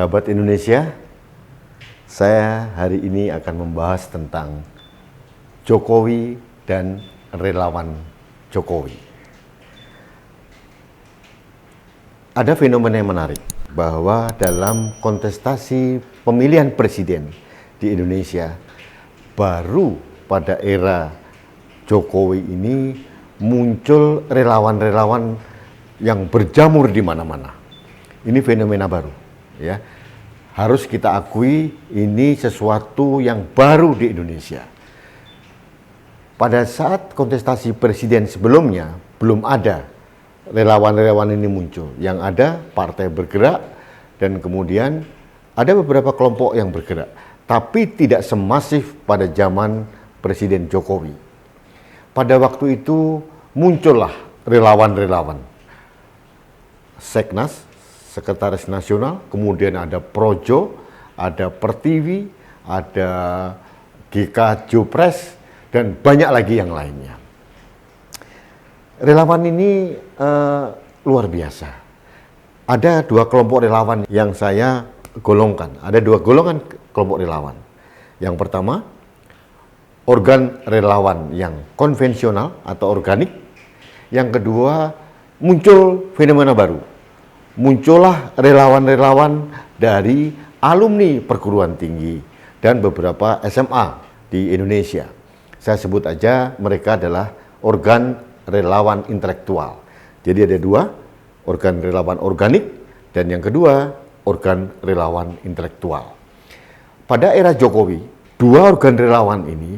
Sahabat Indonesia, saya hari ini akan membahas tentang Jokowi dan relawan Jokowi. Ada fenomena yang menarik bahwa dalam kontestasi pemilihan presiden di Indonesia, baru pada era Jokowi ini muncul relawan-relawan yang berjamur di mana-mana. Ini fenomena baru, ya. Harus kita akui ini sesuatu yang baru di Indonesia. Pada saat kontestasi presiden sebelumnya belum ada relawan-relawan ini muncul. Yang ada partai bergerak dan kemudian ada beberapa kelompok yang bergerak, tapi tidak semasif pada zaman Presiden Jokowi. Pada waktu itu muncullah relawan-relawan. Seknas, Sekretaris Nasional, kemudian ada Projo, ada Pertiwi, ada GK Jopres, dan banyak lagi yang lainnya. Relawan ini luar biasa. Ada dua kelompok relawan yang saya golongkan. Ada dua golongan kelompok relawan. Yang pertama, organ relawan yang konvensional atau organik. Yang kedua, muncul fenomena baru. Muncullah relawan-relawan dari alumni perguruan tinggi dan beberapa SMA di Indonesia. Saya sebut aja mereka adalah organ relawan intelektual. Jadi ada dua, organ relawan organik dan yang kedua, organ relawan intelektual. Pada era Jokowi, dua organ relawan ini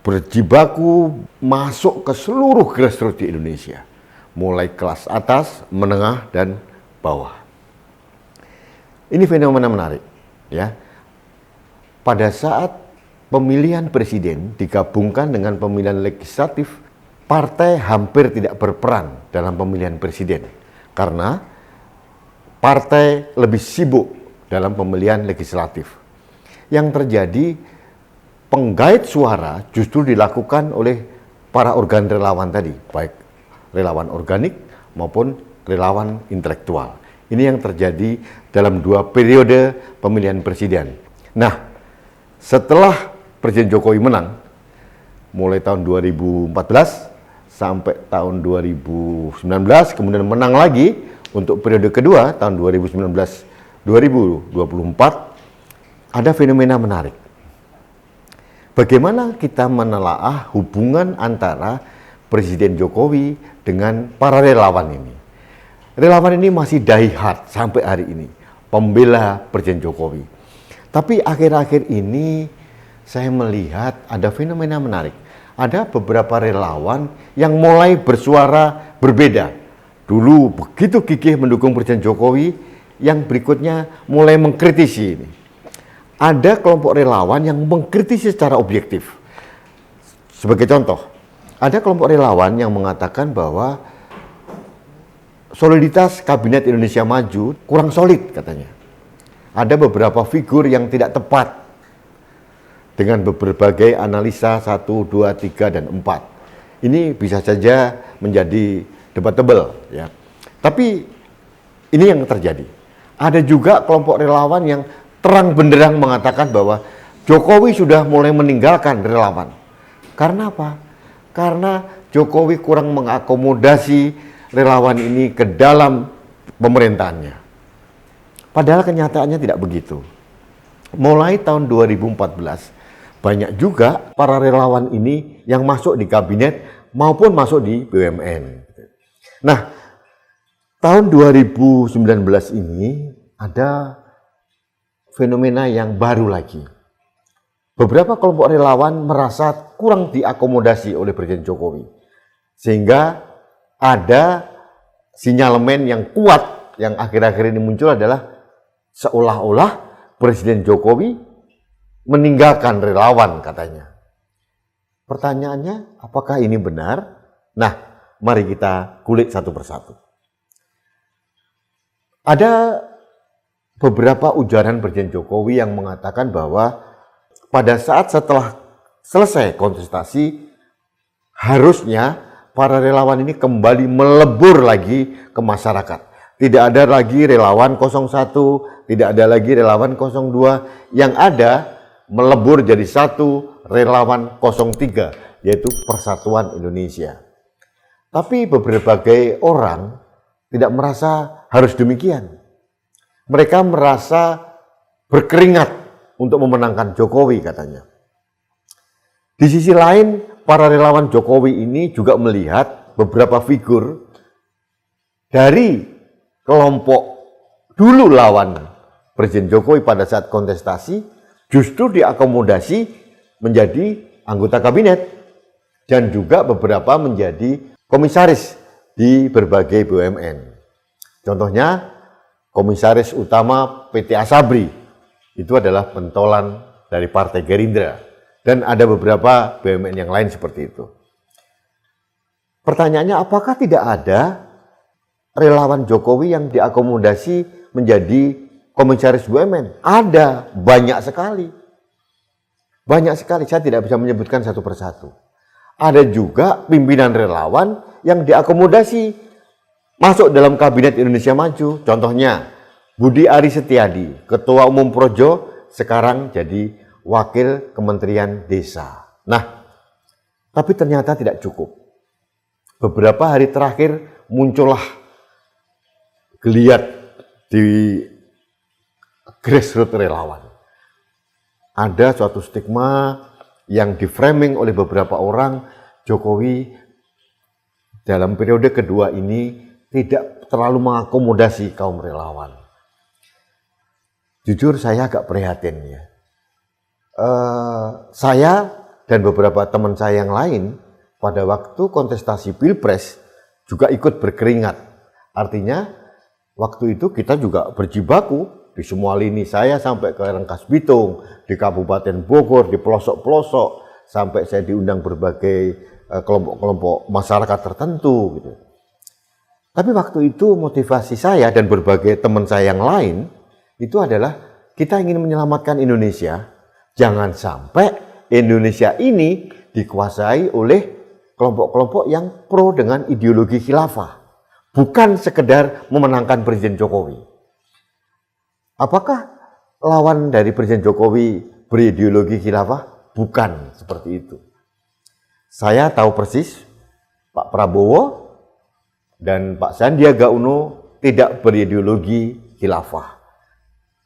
berjibaku masuk ke seluruh grassroots di Indonesia, mulai kelas atas, menengah, dan bawah. Ini fenomena menarik, ya. Pada saat pemilihan presiden digabungkan dengan pemilihan legislatif, partai hampir tidak berperan dalam pemilihan presiden karena partai lebih sibuk dalam pemilihan legislatif. Yang terjadi, penggait suara justru dilakukan oleh para organ relawan tadi, baik relawan organik maupun relawan intelektual. Ini yang terjadi dalam dua periode pemilihan presiden. Nah, setelah Presiden Jokowi menang, mulai tahun 2014 sampai tahun 2019, kemudian menang lagi untuk periode kedua tahun 2019-2024, ada fenomena menarik. Bagaimana kita menelaah hubungan antara Presiden Jokowi dengan para relawan ini? Relawan ini masih die-hard sampai hari ini, pembela Presiden Jokowi. Tapi akhir-akhir ini saya melihat ada fenomena menarik. Ada beberapa relawan yang mulai bersuara berbeda. Dulu begitu gigih mendukung Presiden Jokowi, yang berikutnya mulai mengkritisi ini. Ada kelompok relawan yang mengkritisi secara objektif. Sebagai contoh, ada kelompok relawan yang mengatakan bahwa soliditas Kabinet Indonesia Maju kurang solid katanya. Ada beberapa figur yang tidak tepat dengan berbagai analisa 1, 2, 3, dan 4. Ini bisa saja menjadi debatable, ya. Tapi ini yang terjadi. Ada juga kelompok relawan yang terang benderang mengatakan bahwa Jokowi sudah mulai meninggalkan relawan. Karena apa? Karena Jokowi kurang mengakomodasi relawan ini ke dalam pemerintahannya. Padahal kenyataannya tidak begitu. Mulai tahun 2014, banyak juga para relawan ini yang masuk di kabinet maupun masuk di BUMN. Nah, tahun 2019 ini ada fenomena yang baru lagi. Beberapa kelompok relawan merasa kurang diakomodasi oleh Presiden Jokowi. Sehingga ada sinyalemen yang kuat yang akhir-akhir ini muncul adalah seolah-olah Presiden Jokowi meninggalkan relawan katanya. Pertanyaannya, apakah ini benar? Nah, mari kita kulik satu persatu. Ada beberapa ujaran Presiden Jokowi yang mengatakan bahwa pada saat setelah selesai kontestasi, harusnya para relawan ini kembali melebur lagi ke masyarakat. Tidak ada lagi relawan 01, tidak ada lagi relawan 02, yang ada melebur jadi satu relawan 03, yaitu Persatuan Indonesia. Tapi berbagai orang tidak merasa harus demikian. Mereka merasa berkeringat untuk memenangkan Jokowi katanya. Di sisi lain, para relawan Jokowi ini juga melihat beberapa figur dari kelompok dulu lawan Presiden Jokowi pada saat kontestasi justru diakomodasi menjadi anggota kabinet dan juga beberapa menjadi komisaris di berbagai BUMN. Contohnya komisaris utama PT Asabri itu adalah pentolan dari Partai Gerindra dan ada beberapa BUMN yang lain seperti itu. Pertanyaannya, apakah tidak ada relawan Jokowi yang diakomodasi menjadi komisaris BUMN? Ada, banyak sekali. Banyak sekali, saya tidak bisa menyebutkan satu persatu. Ada juga pimpinan relawan yang diakomodasi masuk dalam Kabinet Indonesia Maju. Contohnya, Budi Ari Setiadi, Ketua Umum Projo, sekarang jadi Wakil Kementerian Desa. Nah, tapi ternyata tidak cukup. Beberapa hari terakhir muncullah geliat di grassroots relawan. Ada suatu stigma yang diframing oleh beberapa orang, Jokowi dalam periode kedua ini tidak terlalu mengakomodasi kaum relawan. Jujur saya agak prihatin ya. Saya dan beberapa teman saya yang lain pada waktu kontestasi Pilpres juga ikut berkeringat. Artinya waktu itu kita juga berjibaku di semua lini, saya sampai ke Rangkas Bitung, di Kabupaten Bogor, di pelosok-pelosok, sampai saya diundang berbagai kelompok-kelompok masyarakat tertentu gitu. Tapi waktu itu motivasi saya dan berbagai teman saya yang lain itu adalah kita ingin menyelamatkan Indonesia. Jangan sampai Indonesia ini dikuasai oleh kelompok-kelompok yang pro dengan ideologi khilafah. Bukan sekedar memenangkan Presiden Jokowi. Apakah lawan dari Presiden Jokowi berideologi khilafah? Bukan seperti itu. Saya tahu persis Pak Prabowo dan Pak Sandiaga Uno tidak berideologi khilafah.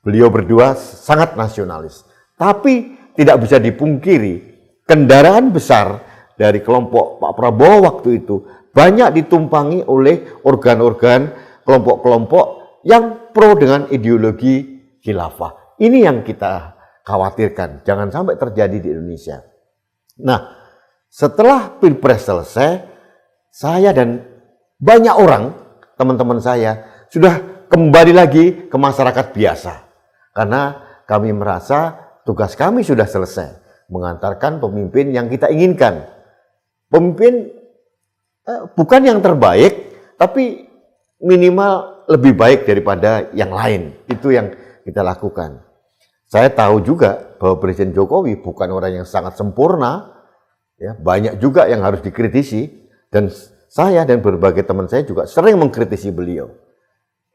Beliau berdua sangat nasionalis. Tapi tidak bisa dipungkiri, kendaraan besar dari kelompok Pak Prabowo waktu itu banyak ditumpangi oleh organ-organ kelompok-kelompok yang pro dengan ideologi khilafah. Ini yang kita khawatirkan, jangan sampai terjadi di Indonesia. Nah, setelah Pilpres selesai, saya dan banyak orang, teman-teman saya, sudah kembali lagi ke masyarakat biasa. Karena kami merasa tugas kami sudah selesai, mengantarkan pemimpin yang kita inginkan. Pemimpin bukan yang terbaik, tapi minimal lebih baik daripada yang lain. Itu yang kita lakukan. Saya tahu juga bahwa Presiden Jokowi bukan orang yang sangat sempurna. Ya, banyak juga yang harus dikritisi. Dan saya dan berbagai teman saya juga sering mengkritisi beliau.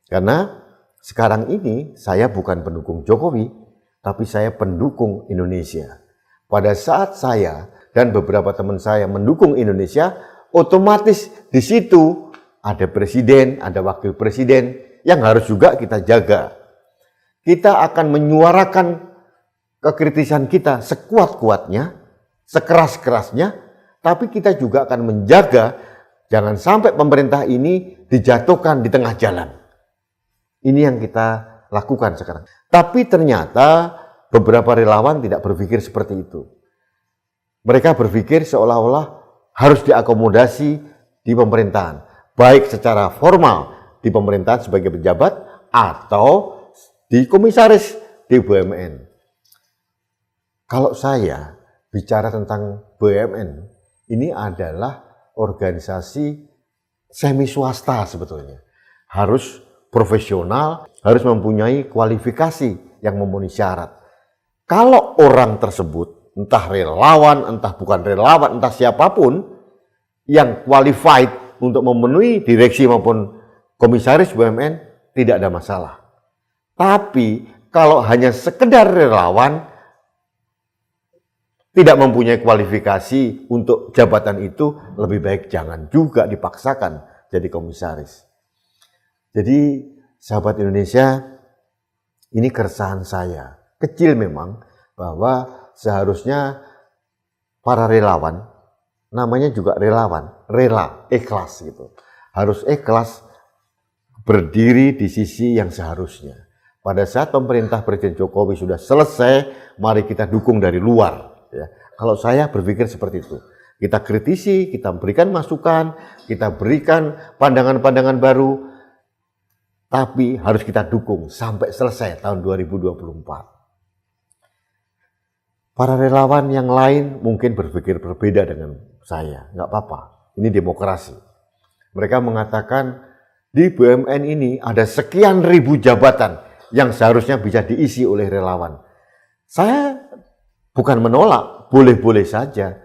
Karena sekarang ini saya bukan pendukung Jokowi, tapi saya pendukung Indonesia. Pada saat saya dan beberapa teman saya mendukung Indonesia, otomatis di situ ada presiden, ada wakil presiden yang harus juga kita jaga. Kita akan menyuarakan kekritisan kita sekuat-kuatnya, sekeras-kerasnya, tapi kita juga akan menjaga jangan sampai pemerintah ini dijatuhkan di tengah jalan. Ini yang kita lakukan sekarang. Tapi ternyata beberapa relawan tidak berpikir seperti itu. Mereka berpikir seolah-olah harus diakomodasi di pemerintahan, baik secara formal di pemerintahan sebagai pejabat atau di komisaris di BUMN. Kalau saya bicara tentang BUMN, ini adalah organisasi semi swasta sebetulnya. Harus profesional, harus mempunyai kualifikasi yang memenuhi syarat. Kalau orang tersebut, entah relawan, entah bukan relawan, entah siapapun yang qualified untuk memenuhi direksi maupun komisaris BUMN, tidak ada masalah. Tapi kalau hanya sekedar relawan, tidak mempunyai kualifikasi untuk jabatan itu, lebih baik jangan juga dipaksakan jadi komisaris. Jadi sahabat Indonesia, ini keresahan saya. Kecil memang, bahwa seharusnya para relawan, namanya juga relawan, rela, ikhlas gitu. Harus ikhlas berdiri di sisi yang seharusnya. Pada saat pemerintah Presiden Jokowi sudah selesai, mari kita dukung dari luar. Ya. Kalau saya berpikir seperti itu, kita kritisi, kita berikan masukan, kita berikan pandangan-pandangan baru, tapi harus kita dukung sampai selesai tahun 2024. Para relawan yang lain mungkin berpikir berbeda dengan saya, nggak apa-apa, ini demokrasi. Mereka mengatakan di BUMN ini ada sekian ribu jabatan yang seharusnya bisa diisi oleh relawan. Saya bukan menolak, boleh-boleh saja.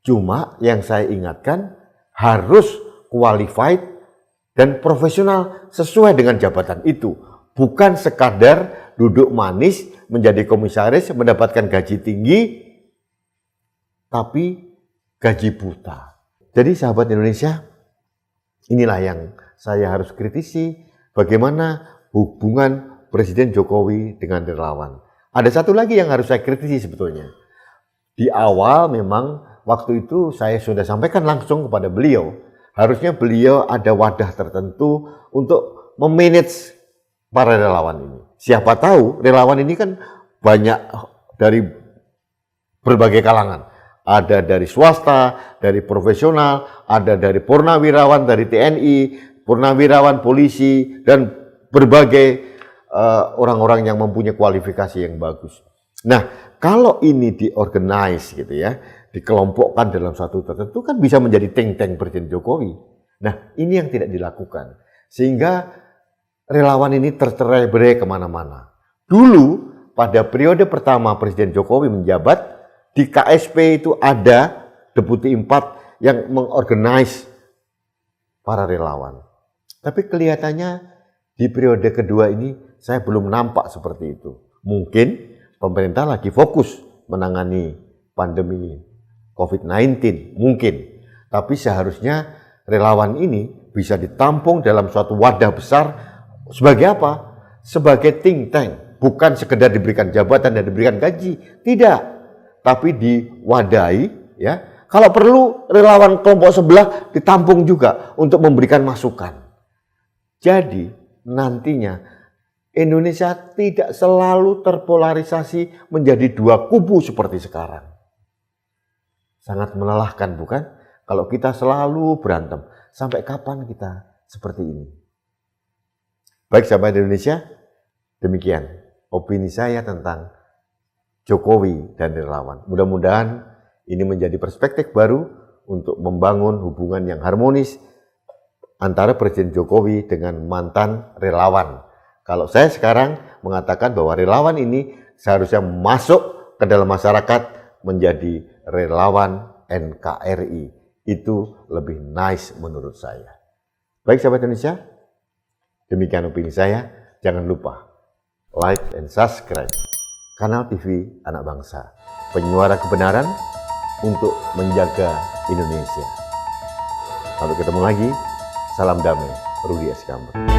Cuma yang saya ingatkan harus qualified dan profesional sesuai dengan jabatan itu. Bukan sekadar duduk manis menjadi komisaris, mendapatkan gaji tinggi, tapi gaji buta. Jadi sahabat Indonesia, inilah yang saya harus kritisi, bagaimana hubungan Presiden Jokowi dengan relawan. Ada satu lagi yang harus saya kritisi sebetulnya. Di awal memang waktu itu saya sudah sampaikan langsung kepada beliau, harusnya beliau ada wadah tertentu untuk memanage para relawan ini. Siapa tahu relawan ini kan banyak dari berbagai kalangan. Ada dari swasta, dari profesional, ada dari purnawirawan, dari TNI, purnawirawan, polisi, dan berbagai orang-orang yang mempunyai kualifikasi yang bagus. Nah, kalau ini diorganize gitu ya, dikelompokkan dalam satu tertentu kan bisa menjadi think tank Presiden Jokowi. Nah, ini yang tidak dilakukan. Sehingga relawan ini tercerai-berai kemana-mana. Dulu, pada periode pertama Presiden Jokowi menjabat, di KSP itu ada Deputi 4 yang mengorganize para relawan. Tapi kelihatannya di periode kedua ini saya belum nampak seperti itu. Mungkin pemerintah lagi fokus menangani pandemi COVID-19, mungkin. Tapi seharusnya relawan ini bisa ditampung dalam suatu wadah besar sebagai apa? Sebagai think tank, bukan sekedar diberikan jabatan dan diberikan gaji, tidak. Tapi diwadahi, ya. Kalau perlu relawan kelompok sebelah ditampung juga untuk memberikan masukan. Jadi nantinya Indonesia tidak selalu terpolarisasi menjadi dua kubu seperti sekarang. Sangat melelahkan bukan? Kalau kita selalu berantem, sampai kapan kita seperti ini? Baik sahabat Indonesia, demikian opini saya tentang Jokowi dan relawan. Mudah-mudahan ini menjadi perspektif baru untuk membangun hubungan yang harmonis antara Presiden Jokowi dengan mantan relawan. Kalau saya sekarang mengatakan bahwa relawan ini seharusnya masuk ke dalam masyarakat menjadi relawan NKRI. Itu lebih nice menurut saya. Baik sahabat Indonesia, demikian opini saya. Jangan lupa like and subscribe Kanal TV Anak Bangsa, penyuara kebenaran untuk menjaga Indonesia. Sampai ketemu lagi, salam damai, Rudi Eskamber.